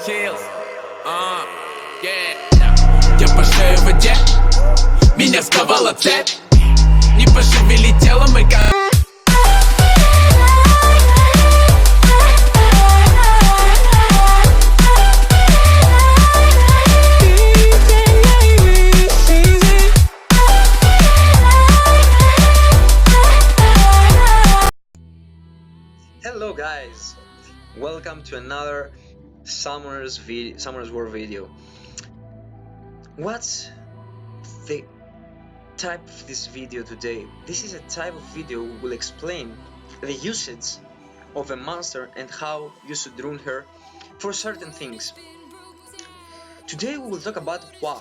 Chills. Yeah. Я по шее в воде, меня сковала цепь. Не пошевели телом и как... Hello guys, welcome to another Summer's War video. What's the type of this video today? This is a type of video we will explain the usage of a monster and how you should run her for certain things. Today we will talk about Hua,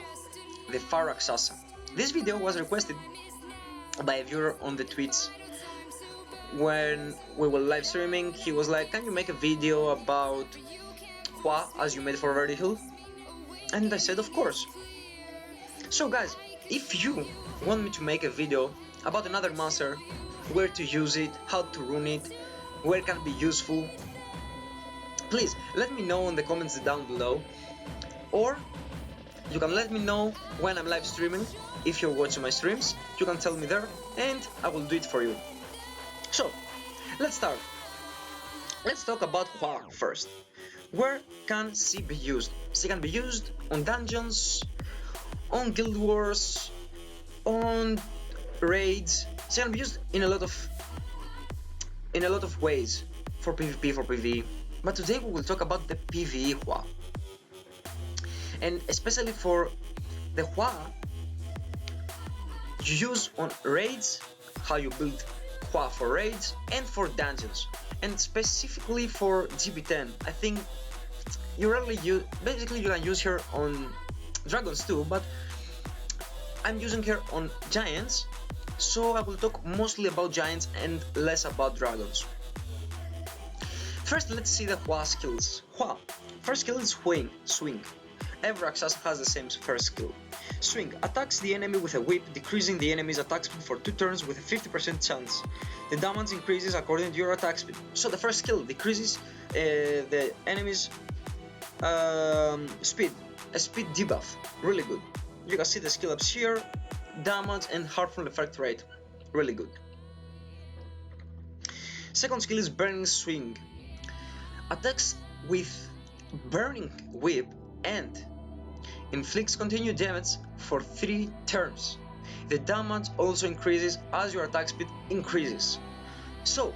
the Rakshasa. This video was requested by a viewer on the Twitch. When we were live streaming, he was like, can you make a video about Hua as you made for Verdi Hill? And I said, of course. So guys, if you want me to make a video about another monster, where to use it, how to run it, where it can be useful, please let me know in the comments down below, or you can let me know when I'm live streaming. If you're watching my streams, you can tell me there and I will do it for you. So, let's start. Let's talk about Hua first. Where can she be used? She can be used on dungeons, on guild wars, on raids. She can be used in a lot of ways for PvP, for PvE. But today we will talk about the PvE Hua. And especially for the Hua you use on raids, how you build Hua for raids and for dungeons, and specifically for GB10. I think you rarely use, basically you can use her on dragons too, but I'm using her on giants, so I will talk mostly about giants and less about dragons. First, let's see the Hua skills. Hua, first skill is swing. Every Rakshasa has the same first skill. Swing attacks the enemy with a whip, decreasing the enemy's attack speed for 2 turns with a 50% chance. The damage increases according to your attack speed. So the first skill decreases the enemy's speed, a speed debuff. Really good. You can see the skill ups here, damage and harmful effect rate. Really good. Second skill is burning swing. Attacks with burning whip and inflicts continued damage for 3 turns. The damage also increases as your attack speed increases. So,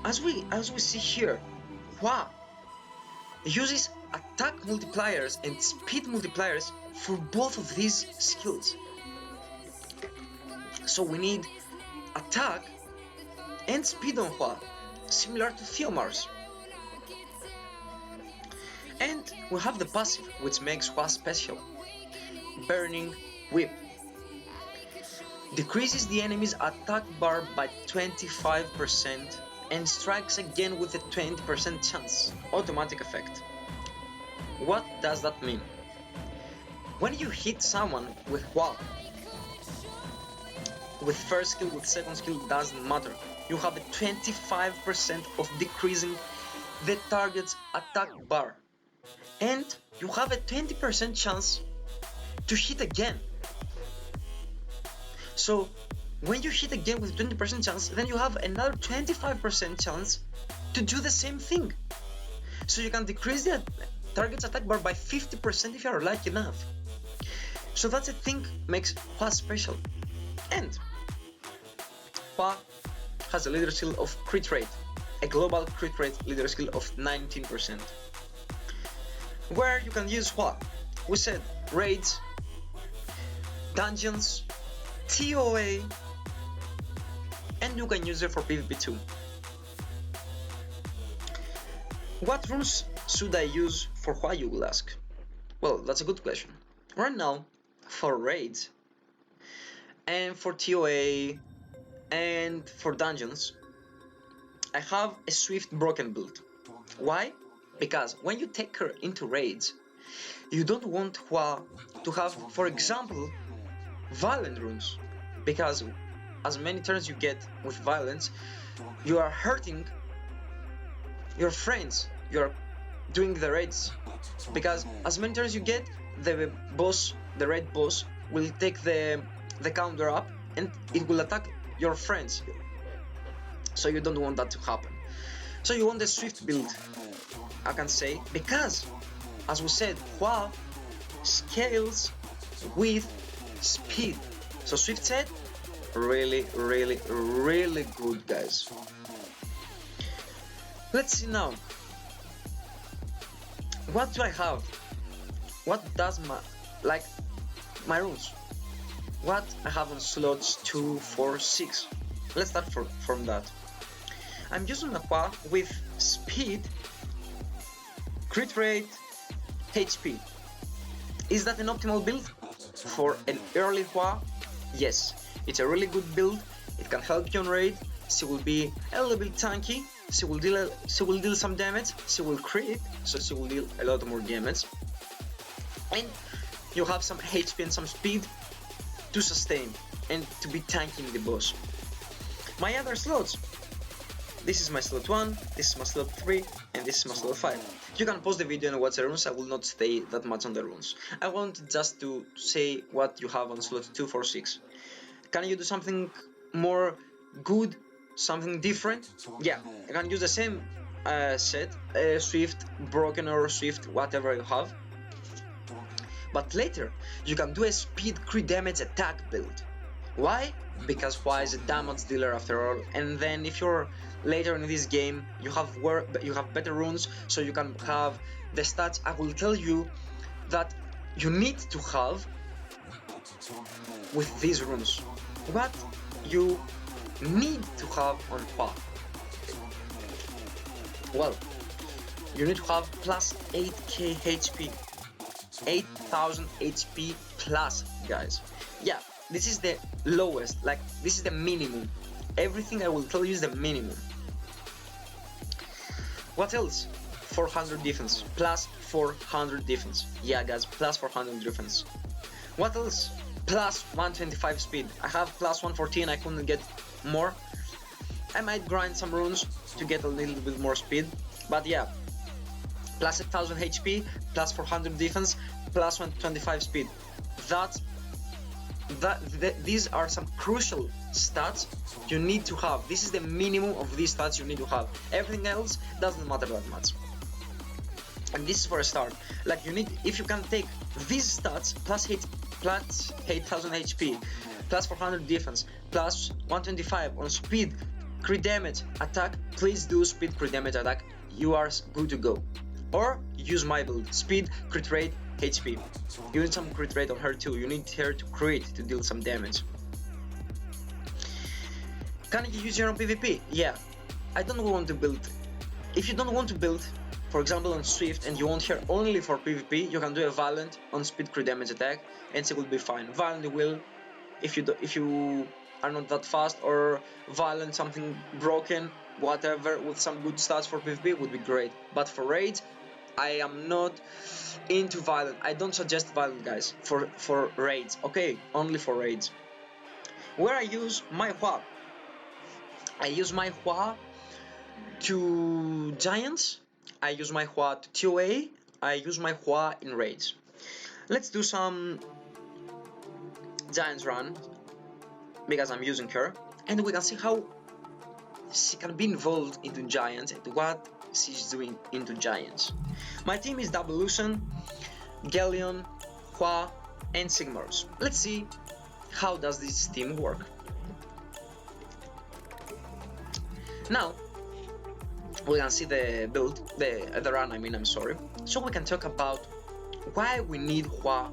as we see here, Hua uses attack multipliers and speed multipliers for both of these skills. So we need attack and speed on Hua, similar to Theomar's. And we have the passive, which makes Hua special. Burning Whip decreases the enemy's attack bar by 25% and strikes again with a 20% chance. Automatic effect. What does that mean? When you hit someone with Hua, with first skill, with second skill, doesn't matter. You have a 25% of decreasing the target's attack bar. And you have a 20% chance to hit again. So when you hit again with 20% chance, then you have another 25% chance to do the same thing. So you can decrease the target's attack bar by 50% if you are lucky enough. So that's the thing makes Hua special. And Hua has a leader skill of crit rate, a global crit rate leader skill of 19%. Where you can use Hua, we said raids, dungeons, TOA, and you can use it for PvP too. What runes should I use for Hua, you will ask? Well, that's a good question. Right now, for raids, and for TOA, and for dungeons, I have a Swift Broken build. Why? Because when you take her into raids, you don't want Hua to have, for example, violent runes, because as many turns you get with violence, you are hurting your friends, you are doing the raids, because as many turns you get, the raid boss will take the counter up and it will attack your friends, so you don't want that to happen. So you want a swift build, I can say, because as we said, Hua scales with speed, so swift set really good, guys. Let's see now, what do I have, what does my runes, what I have on slots 2, 4, 6. Let's start from that. I'm using a Hua with speed, crit rate, HP. Is that an optimal build for an early Hua? Yes, it's a really good build. It can help you on raid. She will be a little bit tanky. She will deal some damage. She will crit, so she will deal a lot more damage. And you have some HP and some speed to sustain and to be tanking the boss. My other slots. This is my slot 1, this is my slot 3, and this is my slot 5. You can pause the video and watch the runes. I will not stay that much on the runes. I want just to say what you have on slot 2, 4, 6. Can you do something more good, something different? Yeah, you can use the same set, Swift, Broken or Swift, whatever you have. But later, you can do a speed crit damage attack build. Why? Because Hua is a damage dealer after all, and then if you're later in this game, you have better runes, so you can have the stats I will tell you that you need to have with these runes. What you need to have on Hua? Well, you need to have plus 8k HP, 8000 HP plus, guys. Yeah. This is the lowest, this is the minimum. Everything I will tell you is the minimum. What else? 400 defense, plus 400 defense. Yeah, guys, plus 400 defense. What else? Plus 125 speed. I have plus 114, I couldn't get more. I might grind some runes to get a little bit more speed, but yeah. Plus 1000 HP, plus 400 defense, plus 125 speed. These are some crucial stats you need to have. This is the minimum of these stats you need to have. Everything else doesn't matter that much. And this is for a start. Like, you need, if you can take these stats plus 8000 HP, plus 400 defense, plus 125 on speed, crit damage, attack, please do speed, crit damage, attack. You are good to go. Or use my build, speed, crit rate, HP. You need some crit rate on her too. You need her to crit to deal some damage. Can you use her on PvP? Yeah. I don't want to build. If you don't want to build, for example on Swift, and you want her only for PvP, you can do a Violent on speed, crit damage, attack, and she will be fine. Violent will, if you are not that fast, or Violent something broken, whatever, with some good stats for PvP would be great. But for raids, I am not into Violent. I don't suggest Violent, guys, for raids. Okay, only for raids. Where I use my Hua. I use my Hua to Giants. I use my Hua to TOA. I use my Hua in raids. Let's do some Giants run, because I'm using her, and we can see how she can be involved into Giants and what she's doing into Giants. My team is Dabelution, Galleon, Hua, and Sigmars. Let's see how does this team work. Now we can see the build, the run, I'm sorry. So we can talk about why we need Hua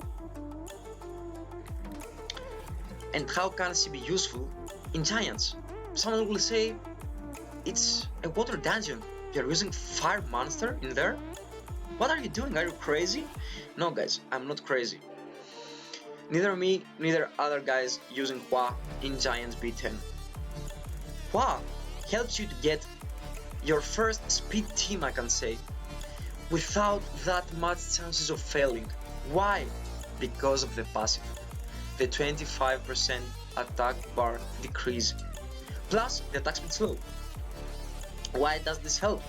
and how can she be useful in Giants. Someone will say it's a water dungeon. You're using fire monster in there? What are you doing? Are you crazy? No, guys, I'm not crazy. Neither me, neither other guys using Hua in Giants B10. Hua helps you to get your first speed team, I can say, without that much chances of failing. Why? Because of the passive. The 25% attack bar decrease. Plus, the attack speed slow. Why does this help?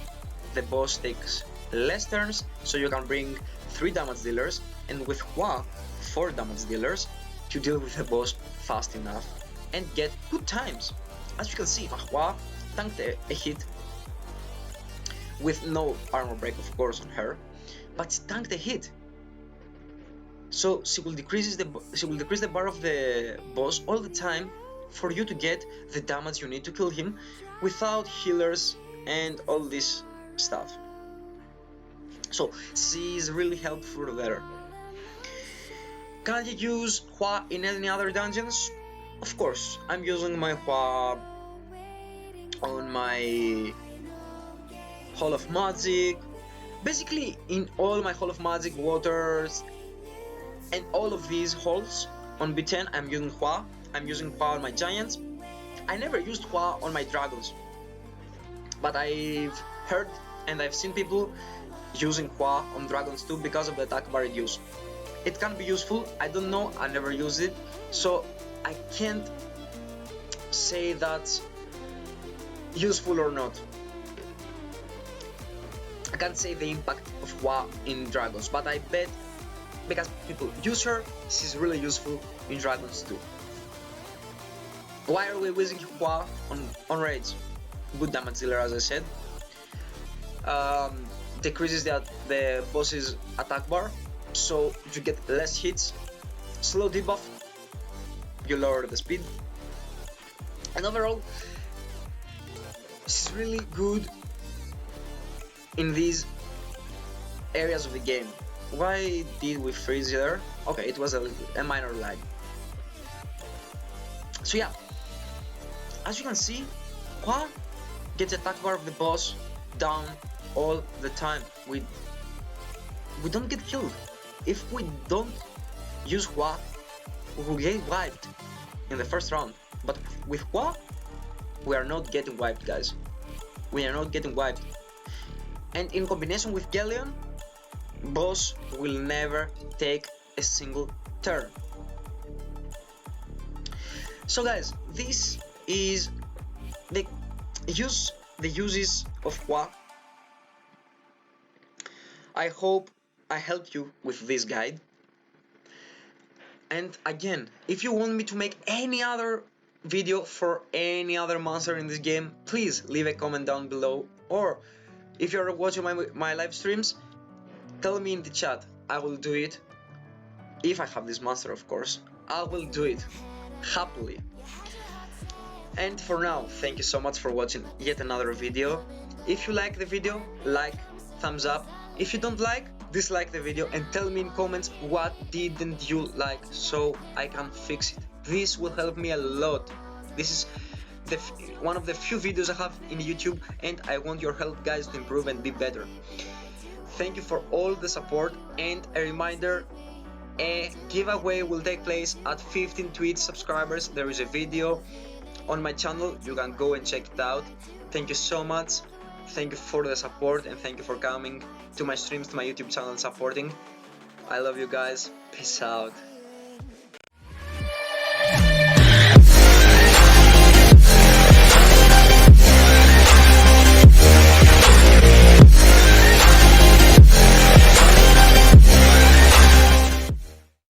The boss takes less turns, so you can bring 3 damage dealers, and with Hua 4 damage dealers to deal with the boss fast enough and get good times. As you can see, Hua tanked a hit with no armor break, of course, on her, but tanked a hit. So she will decrease the bar of the boss all the time for you to get the damage you need to kill him without healers and all this stuff. So she is really helpful there. Can you use Hua in any other dungeons? Of course, I'm using my Hua on my Hall of Magic, basically in all my Hall of Magic, Waters, and all of these halls. On B10 I'm using Hua. I'm using Hua on my Giants. I never used Hua on my Dragons, but I've heard and I've seen people using Hua on Dragons too because of the attack bar reduce. It can be useful, I don't know, I never used it, so I can't say that's useful or not. I can't say the impact of Hua in Dragons, but I bet because people use her, she's really useful in Dragons too. Why are we using Hua on raids? Good damage dealer, as I said. Decreases the boss's attack bar, so you get less hits. Slow debuff, you lower the speed, and overall she's really good in these areas of the game. Why did we freeze there? Okay, it was a minor lag. So yeah, as you can see, Hua gets attack bar of the boss down all the time. We don't get killed. If we don't use Hua, we will get wiped in the first round. But with Hua, we are not getting wiped, guys. We are not getting wiped. And in combination with Galleon, boss will never take a single turn. So guys, this is the uses of Hua. I hope I helped you with this guide. And again, if you want me to make any other video for any other monster in this game, please leave a comment down below, or if you're watching my live streams, tell me in the chat. I will do it. If I have this monster, of course, I will do it happily. And for now, thank you so much for watching yet another video. If you like the video, like, thumbs up. If you don't like, dislike the video and tell me in comments what didn't you like so I can fix it. This will help me a lot. This is one of the few videos I have in YouTube, and I want your help, guys, to improve and be better. Thank you for all the support, and a reminder, a giveaway will take place at 15 Twitch subscribers. There is a video on my channel, you can go and check it out. Thank you so much. Thank you for the support, and thank you for coming to my streams, to my YouTube channel, and supporting. I love you guys. Peace out.